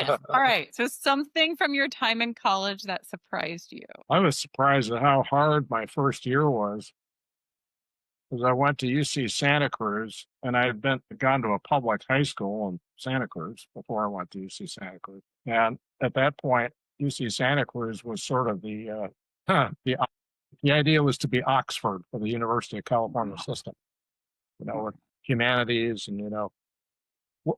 Yes. All right. So something from your time in college that surprised you. I was surprised at how hard my first year was because I went to UC Santa Cruz and I had gone to a public high school in Santa Cruz before I went to UC Santa Cruz. And at that point, UC Santa Cruz was sort of the idea was to be Oxford for the University of California system, with humanities and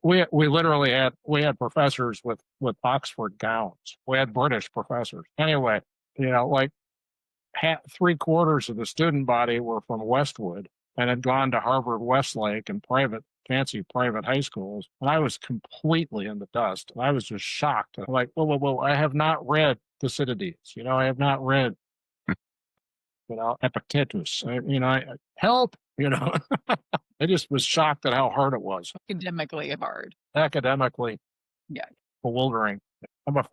we literally had professors with Oxford gowns. We had British professors. Anyway, like three quarters of the student body were from Westwood and had gone to Harvard Westlake and fancy private high schools. And I was completely in the dust. And I was just shocked. I'm like, whoa, whoa, whoa, I have not read Thucydides. I have not read, Epictetus. Help, I just was shocked at how hard it was. Academically hard. Academically Yeah. bewildering.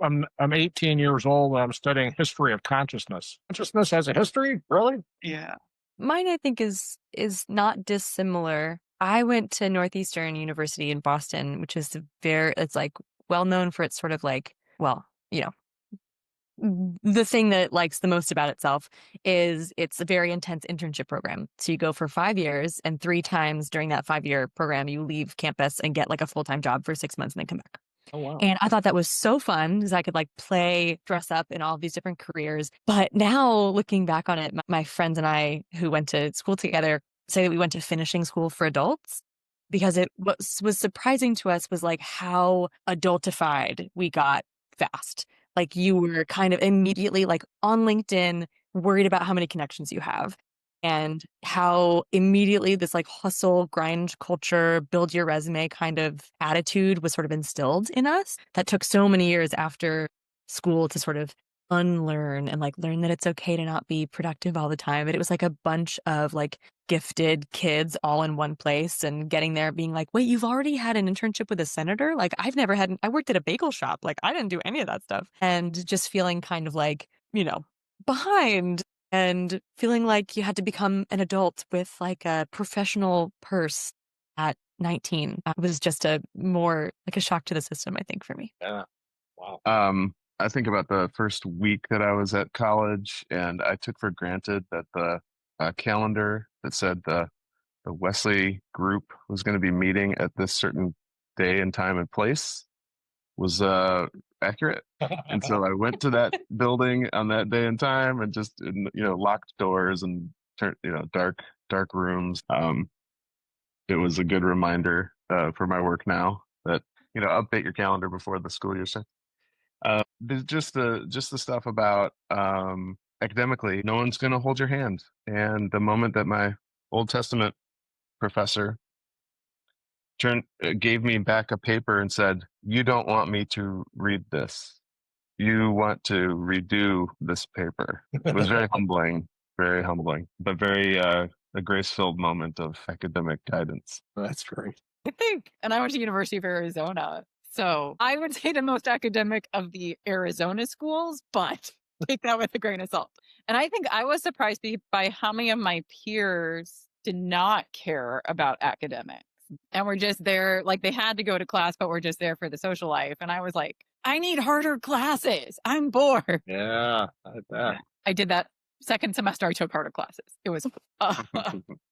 I'm 18 years old and I'm studying history of consciousness. Consciousness has a history? Really? Yeah. Mine, I think, is not dissimilar. I went to Northeastern University in Boston, which is it's like well known for its sort of like, well, the thing that it likes the most about itself is it's a very intense internship program. So you go for 5 years, and 3 times during that 5-year program, you leave campus and get like a full-time job for 6 months and then come back. Oh, wow. And I thought that was so fun because I could like play, dress up in all these different careers. But now looking back on it, my friends and I who went to school together say that we went to finishing school for adults because what was surprising to us was like how adultified we got fast. Like you were kind of immediately like on LinkedIn, worried about how many connections you have. And how immediately this like hustle, grind culture, build your resume kind of attitude was sort of instilled in us. That took so many years after school to sort of unlearn and like learn that it's okay to not be productive all the time. And it was like a bunch of like gifted kids all in one place and getting there being like, wait, you've already had an internship with a senator? Like I worked at a bagel shop. Like I didn't do any of that stuff. And just feeling kind of like, behind. And feeling like you had to become an adult with like a professional purse at 19 was just a shock to the system, I think, for me. Yeah. Wow. I think about the first week that I was at college, and I took for granted that the calendar that said the Wesley group was going to be meeting at this certain day and time and place was accurate. And so I went to that building on that day and time and just, locked doors and dark rooms. It was a good reminder for my work now that, update your calendar before the school year starts. There's just the stuff about academically, no one's going to hold your hand. And the moment that my Old Testament professor gave me back a paper and said, "You don't want me to read this. You want to redo this paper." It was very humbling, but very a grace-filled moment of academic guidance. That's great. I think, and I went to University of Arizona, so I would say the most academic of the Arizona schools, but take that with a grain of salt. And I think I was surprised by how many of my peers did not care about academics. And we're just there, like they had to go to class, but we're just there for the social life. And I was like, I need harder classes. I'm bored. Yeah, I bet. I did that second semester. I took harder classes. It was,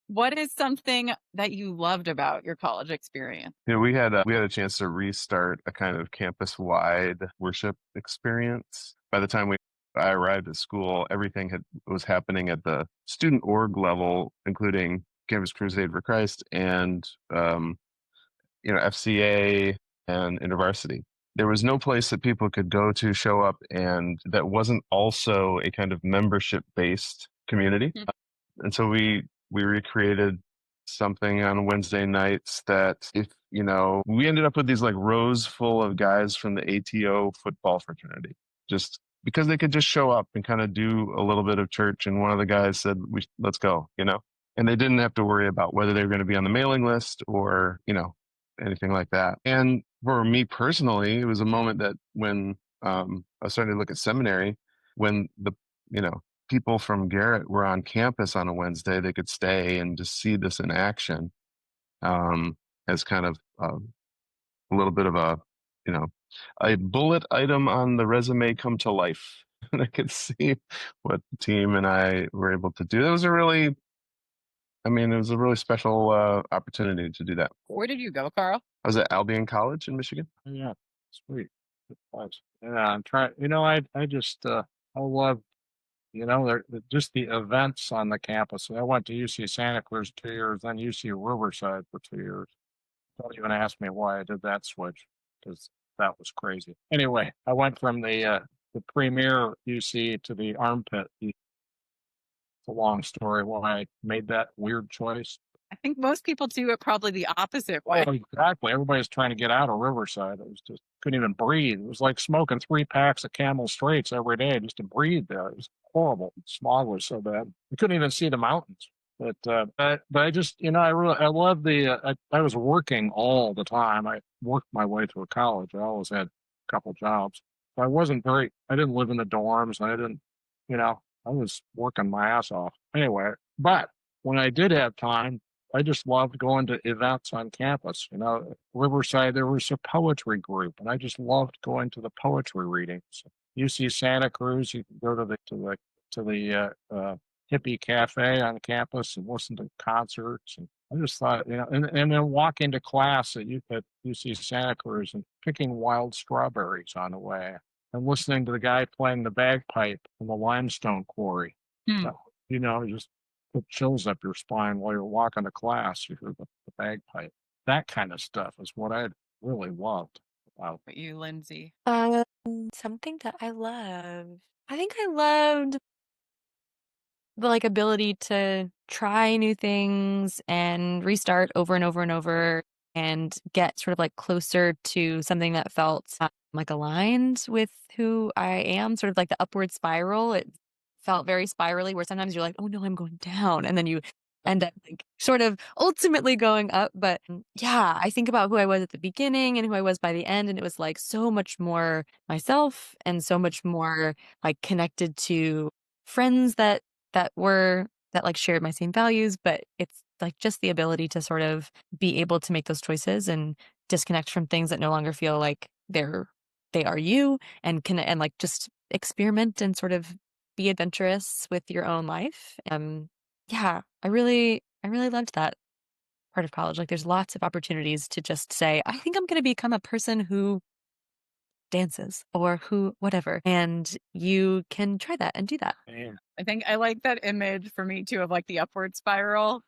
what is something that you loved about your college experience? We had a chance to restart a kind of campus-wide worship experience. By the time I arrived at school, everything was happening at the student org level, including Campus Crusade for Christ and FCA and InterVarsity. There was no place that people could go to show up and that wasn't also a kind of membership-based community. Mm-hmm. And so we recreated something on Wednesday nights that we ended up with these like rows full of guys from the ATO football fraternity, just because they could just show up and kind of do a little bit of church. And one of the guys said, let's go, and they didn't have to worry about whether they were going to be on the mailing list or, anything like that. And for me personally, it was a moment that when I was starting to look at seminary, when the, people from Garrett were on campus on a Wednesday, they could stay and just see this in action as kind of a little bit of a, a bullet item on the resume come to life. And I could see what the team and I were able to do. It was a really, I mean, it was a really special opportunity to do that. Where did you go, Carl? I was at Albion College in Michigan. Yeah, sweet. Good place. Yeah, I'm trying. I just I love just the events on the campus. I went to UC Santa Cruz 2 years, then UC Riverside for 2 years. Don't even ask me why I did that switch, because that was crazy. Anyway, I went from the premier UC to the armpit. It's a long story why I made that weird choice. I think most people do it probably the opposite way. Oh, exactly. Everybody's trying to get out of Riverside. It was just couldn't even breathe. It was like smoking 3 packs of Camel Straights every day just to breathe there. It was horrible. The smog was so bad. You couldn't even see the mountains. But I just I love I was working all the time. I worked my way through college. I always had a couple jobs. So I didn't live in the dorms. I didn't, I was working my ass off anyway. But when I did have time, I just loved going to events on campus. Riverside, there was a poetry group, and I just loved going to the poetry readings. UC Santa Cruz, you could go to the hippie cafe on campus and listen to concerts. And I just thought, and then walking to class at UC Santa Cruz and picking wild strawberries on the way and listening to the guy playing the bagpipe in the limestone quarry. Hmm. So, just put chills up your spine while you're walking to class. You hear the bagpipe. That kind of stuff is what I really loved about. But you, Lindsay? Something that I love. I think I loved the ability to try new things and restart over and over and over and get sort of closer to something that felt aligned with who I am, sort of like the upward spiral. It felt very spirally where sometimes you're like, oh no, I'm going down. And then you end up sort of ultimately going up. But yeah, I think about who I was at the beginning and who I was by the end. And it was so much more myself and so much more connected to friends that shared my same values. But it's just the ability to sort of be able to make those choices and disconnect from things that no longer feel like they are you, and just experiment and sort of be adventurous with your own life. Yeah, I really loved that part of college. There's lots of opportunities to just say, I think I'm going to become a person who dances or who whatever, and you can try that and do that. Man. I think I like that image for me too of the upward spiral.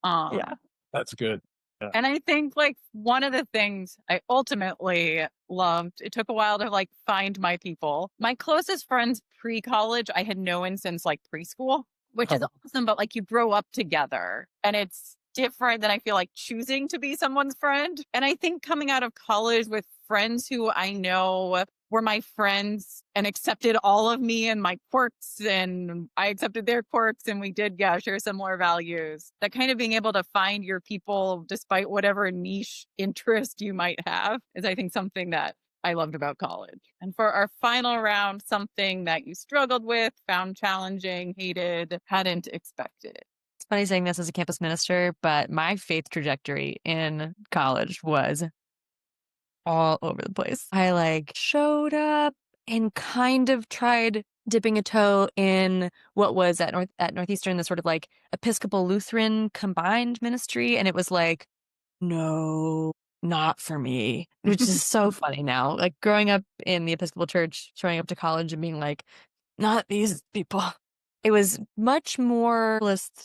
Yeah, that's good. Yeah. And I think one of the things I ultimately loved, it took a while to find my people. My closest friends pre-college, I had known since preschool, which is awesome, but you grow up together and it's different than I feel choosing to be someone's friend. And I think coming out of college with friends who I know were my friends and accepted all of me and my quirks, and I accepted their quirks, and we did, share similar values. That kind of being able to find your people despite whatever niche interest you might have is, I think, something that I loved about college. And for our final round, something that you struggled with, found challenging, hated, hadn't expected. It's funny saying this as a campus minister, but my faith trajectory in college was all over the place. I showed up and kind of tried dipping a toe in what was at Northeastern, the sort of Episcopal Lutheran combined ministry. And it was no, not for me, which is so funny now. Growing up in the Episcopal Church, showing up to college and being not these people. It was much more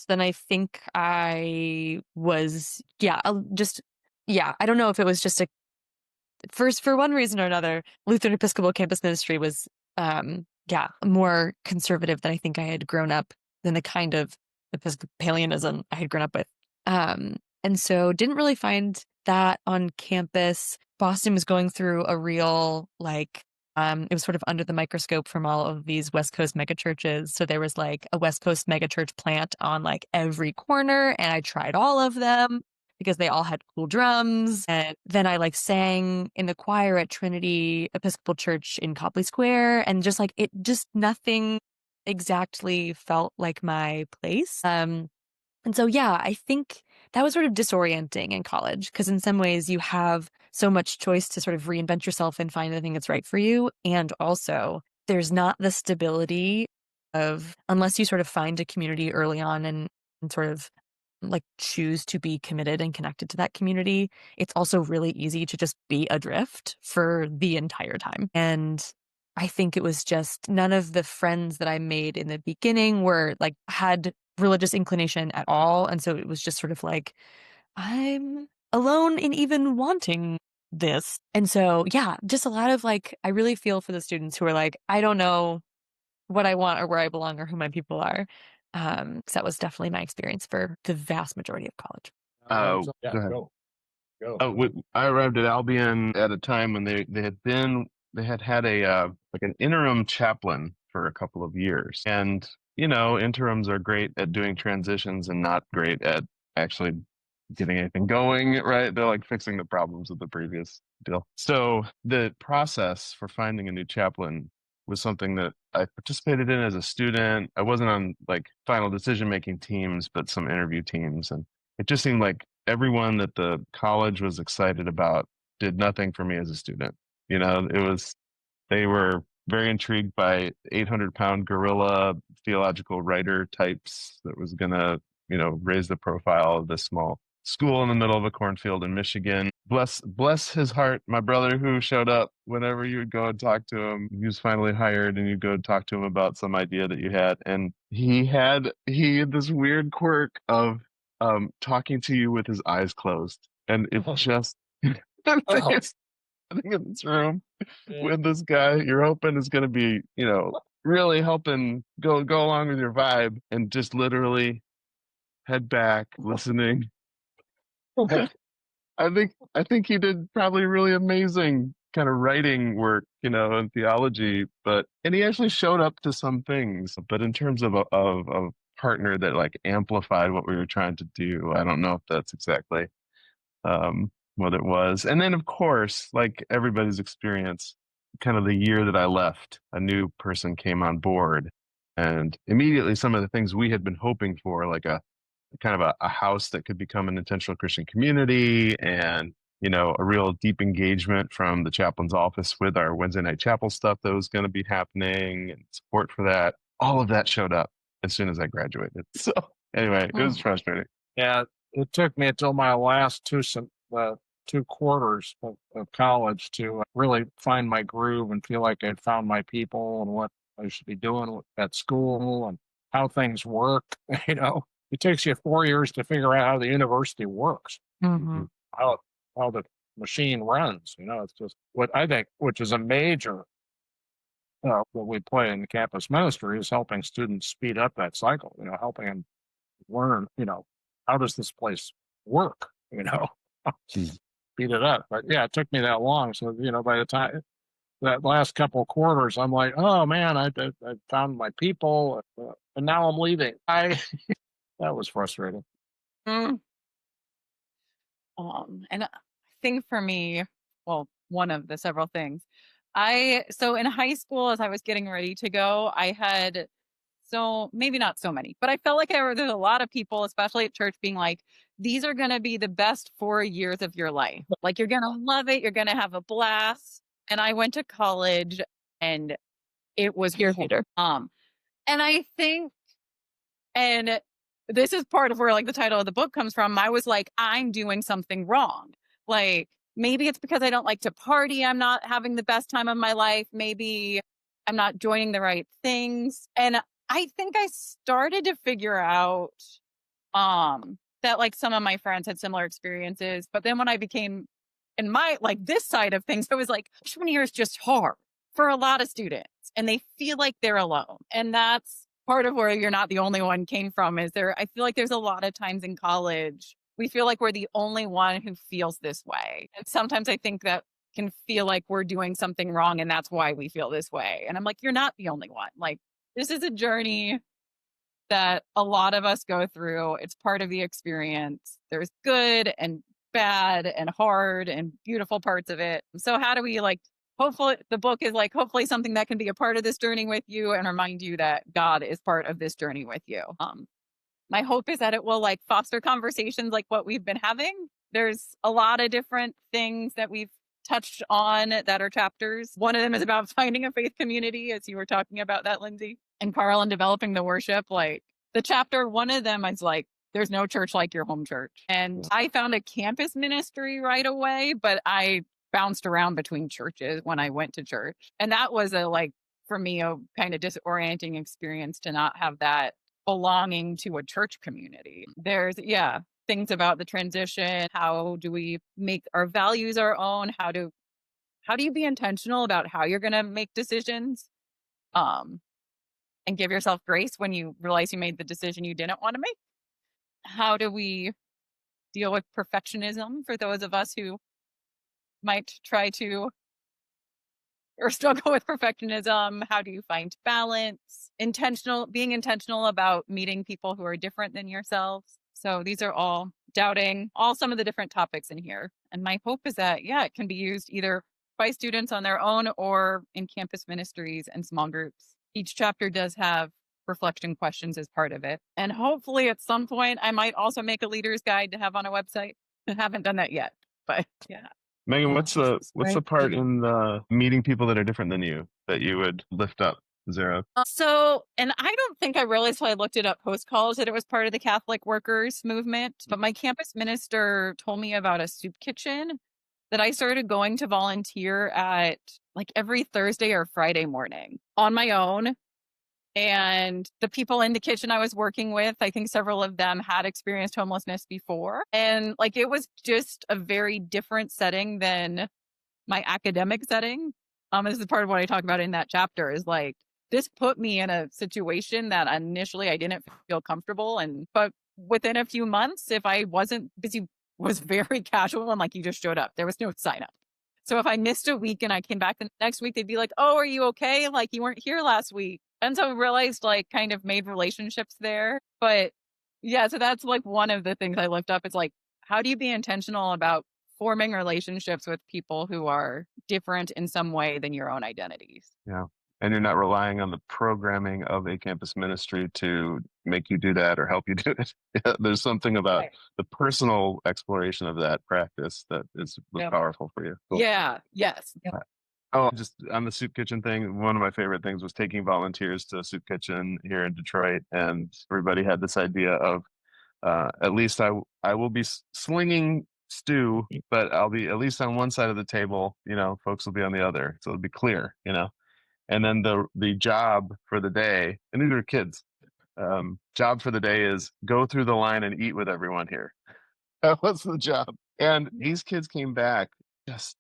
than I think I was. Yeah, I don't know if it was just for one reason or another, Lutheran Episcopal Campus Ministry was, more conservative than I think I had grown up, than the kind of Episcopalianism I had grown up with. And so didn't really find that on campus. Boston was going through a real, it was sort of under the microscope from all of these West Coast megachurches. So there was a West Coast megachurch plant on every corner, and I tried all of them because they all had cool drums. And then I sang in the choir at Trinity Episcopal Church in Copley Square, and nothing exactly felt like my place. And so, I think that was sort of disorienting in college, because in some ways you have so much choice to sort of reinvent yourself and find the thing that's right for you. And also, there's not the stability of, unless you sort of find a community early on and sort of like choose to be committed and connected to that community, it's also really easy to just be adrift for the entire time. And I think it was just none of the friends that I made in the beginning were like had religious inclination at all. And so it was just sort of like, I'm alone in even wanting this. And so, yeah, just a lot of like, I really feel for the students who are like, I don't know what I want or where I belong or who my people are. 'Cause that was definitely my experience for the vast majority of college. Yeah, Go ahead. go. Oh, I arrived at Albion at a time when they had a like an interim chaplain for a couple of years, and interims are great at doing transitions and not great at actually getting anything going. Right? They're like fixing the problems of the previous deal. So the process for finding a new chaplain was something that I participated in as a student. I wasn't on like final decision making teams, but some interview teams, and it just seemed like everyone that the college was excited about did nothing for me as a student. They were very intrigued by 800-pound gorilla theological writer types that was going to, raise the profile of this small school in the middle of a cornfield in Michigan. Bless his heart, my brother who showed up whenever you would go and talk to him. He was finally hired and you go talk to him about some idea that you had. And he had this weird quirk of talking to you with his eyes closed. And it just I'm sitting in this room with this guy you're hoping is gonna be, really helping go along with your vibe, and just literally head back, listening. I think he did probably really amazing kind of writing work, and theology, and he actually showed up to some things. But in terms of a partner that like amplified what we were trying to do, I don't know if that's exactly what it was. And then, of course, like everybody's experience, kind of the year that I left, a new person came on board, and immediately some of the things we had been hoping for, like a kind of a house that could become an intentional Christian community, and a real deep engagement from the chaplain's office with our Wednesday night chapel stuff that was going to be happening, and support for that. All of that showed up as soon as I graduated. So anyway, it was frustrating. Yeah, it took me until my last two quarters of college to really find my groove and feel like I'd found my people and what I should be doing at school and how things work. It takes you 4 years to figure out how the university works, Mm-hmm. how the machine runs. It's just what I think, which is a major what we play in campus ministry is helping students speed up that cycle. Helping them learn. How does this place work? Speed it up. But yeah, it took me that long. So by the time that last couple of quarters, I'm like, oh man, I found my people, and now I'm leaving. That was frustrating. Mm. And I think for me, well, one of the several things, so in high school, as I was getting ready to go, I had maybe not so many, but I felt like there's a lot of people, especially at church, being like, these are going to be the best 4 years of your life. Like, you're going to love it. You're going to have a blast. And I went to college and it was years later. And I think, and this is part of where like the title of the book comes from. I was like, I'm doing something wrong. Like, maybe it's because I don't like to party. I'm not having the best time of my life. Maybe I'm not joining the right things. And I think I started to figure out that like some of my friends had similar experiences. But then when I became in my like this side of things, it was like freshman year is just hard for a lot of students and they feel like they're alone. And that's part of where you're not the only one came from. I feel like there's a lot of times in college, we feel like we're the only one who feels this way. And sometimes I think that can feel like we're doing something wrong and that's why we feel this way. And I'm like, you're not the only one. Like, this is a journey that a lot of us go through. It's part of the experience. There's good and bad and hard and beautiful parts of it. So how do we hopefully the book is hopefully something that can be a part of this journey with you and remind you that God is part of this journey with you. My hope is that it will foster conversations like what we've been having There's a lot of different things that we've touched on that are chapters. One of them is about finding a faith community, as you were talking about that, Lindsay, and Carl, and developing the worship. Like the chapter, one of them is like, there's no church like your home church. And I found a campus ministry right away, but I bounced around between churches when I went to church. And that was for me, a kind of disorienting experience to not have that belonging to a church community. There's, things about the transition. How do we make our values our own? How do you be intentional about how you're going to make decisions? And give yourself grace when you realize you made the decision you didn't want to make. How do we deal with perfectionism for those of us who might try to or struggle with perfectionism? How do you find balance? Being intentional about meeting people who are different than yourselves. So these are all some of the different topics in here. And my hope is that, it can be used either by students on their own or in campus ministries and small groups. Each chapter does have reflection questions as part of it. And hopefully at some point, I might also make a leader's guide to have on a website. I haven't done that yet, but yeah. Megan, what's the part in the meeting people that are different than you that you would lift up, Zara? And I don't think I realized till I looked it up post-college that it was part of the Catholic workers movement, but my campus minister told me about a soup kitchen that I started going to volunteer at like every Thursday or Friday morning on my own. And the people in the kitchen I was working with, I think several of them had experienced homelessness before. And like, it was just a very different setting than my academic setting. This is part of what I talk about in that chapter, is like, this put me in a situation that initially I didn't feel comfortable. But within a few months, if I wasn't busy, was very casual and like, you just showed up. There was no sign up. So if I missed a week and I came back the next week, they'd be like, oh, are you okay? Like, you weren't here last week. And so I realized, like, kind of made relationships there. But yeah, so that's like one of the things I lift up. It's like, how do you be intentional about forming relationships with people who are different in some way than your own identities? Yeah. And you're not relying on the programming of a campus ministry to make you do that or help you do it. There's something about the personal exploration of that practice that was powerful for you. Cool. Yeah. Yes. Oh, just on the soup kitchen thing, one of my favorite things was taking volunteers to a soup kitchen here in Detroit, and everybody had this idea of at least I will be slinging stew, but I'll be at least on one side of the table, folks will be on the other, so it'll be clear, and then the job for the day, and these are kids, job for the day is go through the line and eat with everyone here. That was the job. And these kids came back just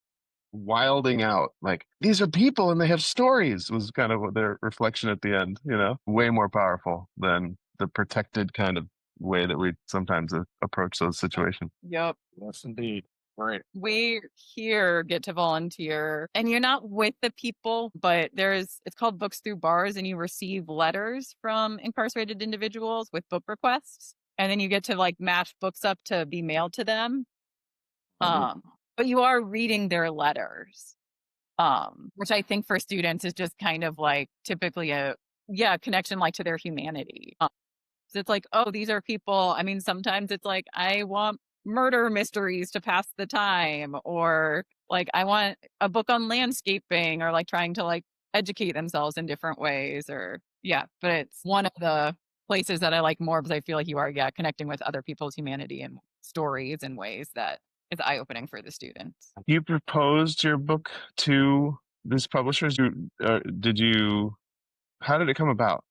wilding out, like, these are people and they have stories, was kind of their reflection at the end, way more powerful than the protected kind of way that we sometimes approach those situations. Yep. Yes, indeed. Right. We here get to volunteer and you're not with the people, but it's called Books Through Bars, and you receive letters from incarcerated individuals with book requests. And then you get to like match books up to be mailed to them. But you are reading their letters, which I think for students is just kind of like typically a connection like to their humanity. So it's like, oh, these are people. I mean, sometimes it's like, I want murder mysteries to pass the time, or like, I want a book on landscaping, or like trying to like educate themselves in different ways, but it's one of the places that I like more because I feel like you are, connecting with other people's humanity and stories in ways that is eye-opening for the students. You proposed your book to these publishers. How did it come about?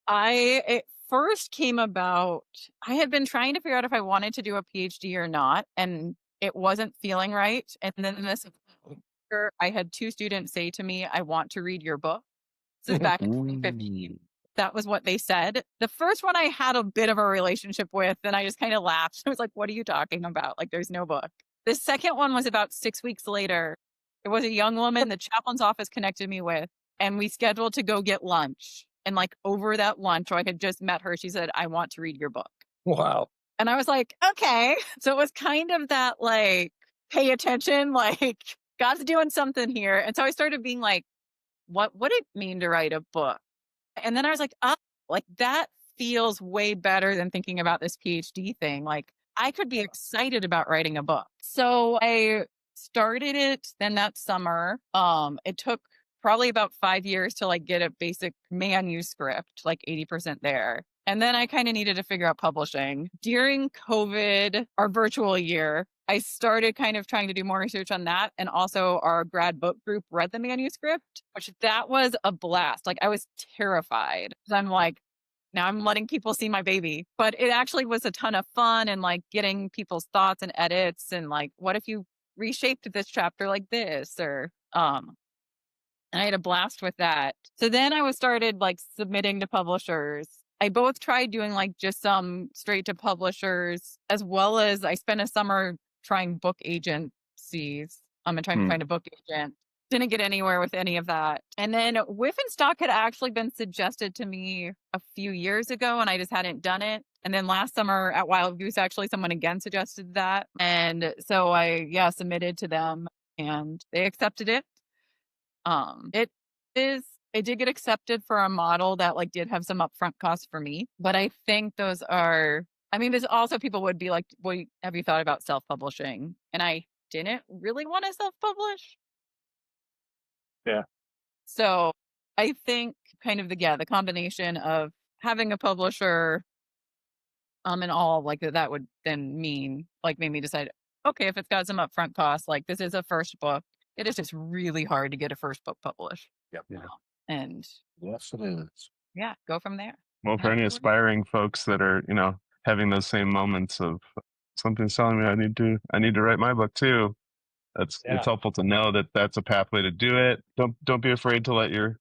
It first came about, I had been trying to figure out if I wanted to do a PhD or not, and it wasn't feeling right. And then this year, I had 2 students say to me, I want to read your book. This is back in 2015. That was what they said. The first one I had a bit of a relationship with, and I just kind of laughed. I was like, what are you talking about? Like, there's no book. The second one was about 6 weeks later. It was a young woman the chaplain's office connected me with, and we scheduled to go get lunch. And like over that lunch, I had just met her. She said, I want to read your book. Wow. And I was like, okay. So it was kind of that like, pay attention, like God's doing something here. And so I started being like, what would it mean to write a book? And then I was like, oh, like that feels way better than thinking about this PhD thing. Like I could be excited about writing a book. So I started it then that summer. It took probably about 5 years to like get a basic manuscript, like 80% there. And then I kind of needed to figure out publishing. During COVID, our virtual year, I started kind of trying to do more research on that. And also our grad book group read the manuscript, which that was a blast. Like I was terrified. I'm like, now I'm letting people see my baby, but it actually was a ton of fun and like getting people's thoughts and edits and like, what if you reshaped this chapter like this or, and I had a blast with that. So then I was started like submitting to publishers. I both tried doing like just some straight to publishers as well as I spent a summer trying book agencies. And trying to find a book agent. Didn't get anywhere with any of that. And then Whiff and Stock had actually been suggested to me a few years ago and I just hadn't done it. And then last summer at Wild Goose, actually someone again suggested that. And so I, submitted to them and they accepted it. It did get accepted for a model that like did have some upfront costs for me, but I think those are, I mean, there's also people would be like, well, have you thought about self-publishing? And I didn't really want to self-publish. Yeah. So I think kind of the combination of having a publisher, and all like that would then mean like made me decide, okay, if it's got some upfront costs, like this is a first book. It is just really hard to get a first book published. Yep. Yeah. And Yes, it is. yeah, go from there. Well, for any aspiring folks that are, having those same moments of something's telling me I need to write my book too. It's helpful to know that that's a pathway to do it. Don't be afraid to let your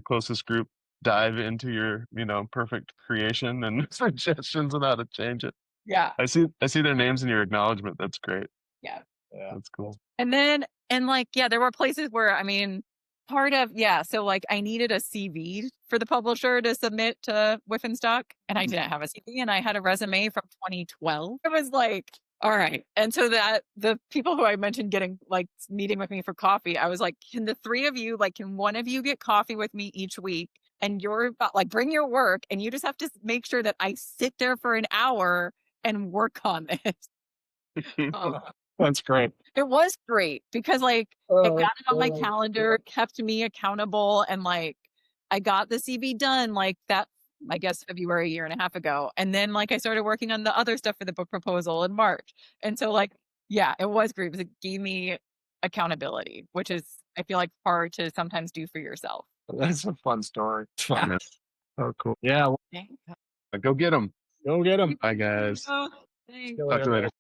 closest group dive into your, perfect creation and suggestions on how to change it. Yeah. I see their names in your acknowledgement. That's great. Yeah. That's cool. And then, there were places where, so like I needed a CV for the publisher to submit to Whiff and Stock, and I didn't have a CV, and I had a resume from 2012. It was like, all right. And so that the people who I mentioned getting like meeting with me for coffee, I was like, can the three of you, like, can one of you get coffee with me each week? And you're like, bring your work, and you just have to make sure that I sit there for an hour and work on this. That's great. It was great because like it got it on my calendar, kept me accountable, and like I got the CV done like that, I guess February, a year and a half ago. And then like I started working on the other stuff for the book proposal in March. And so like, yeah, it was great because it gave me accountability, which is I feel like hard to sometimes do for yourself. That's a fun story. It's fun. Yeah. Oh, cool. Yeah. Go get them. Go get them. Bye, guys. Oh, thanks. Talk to you later.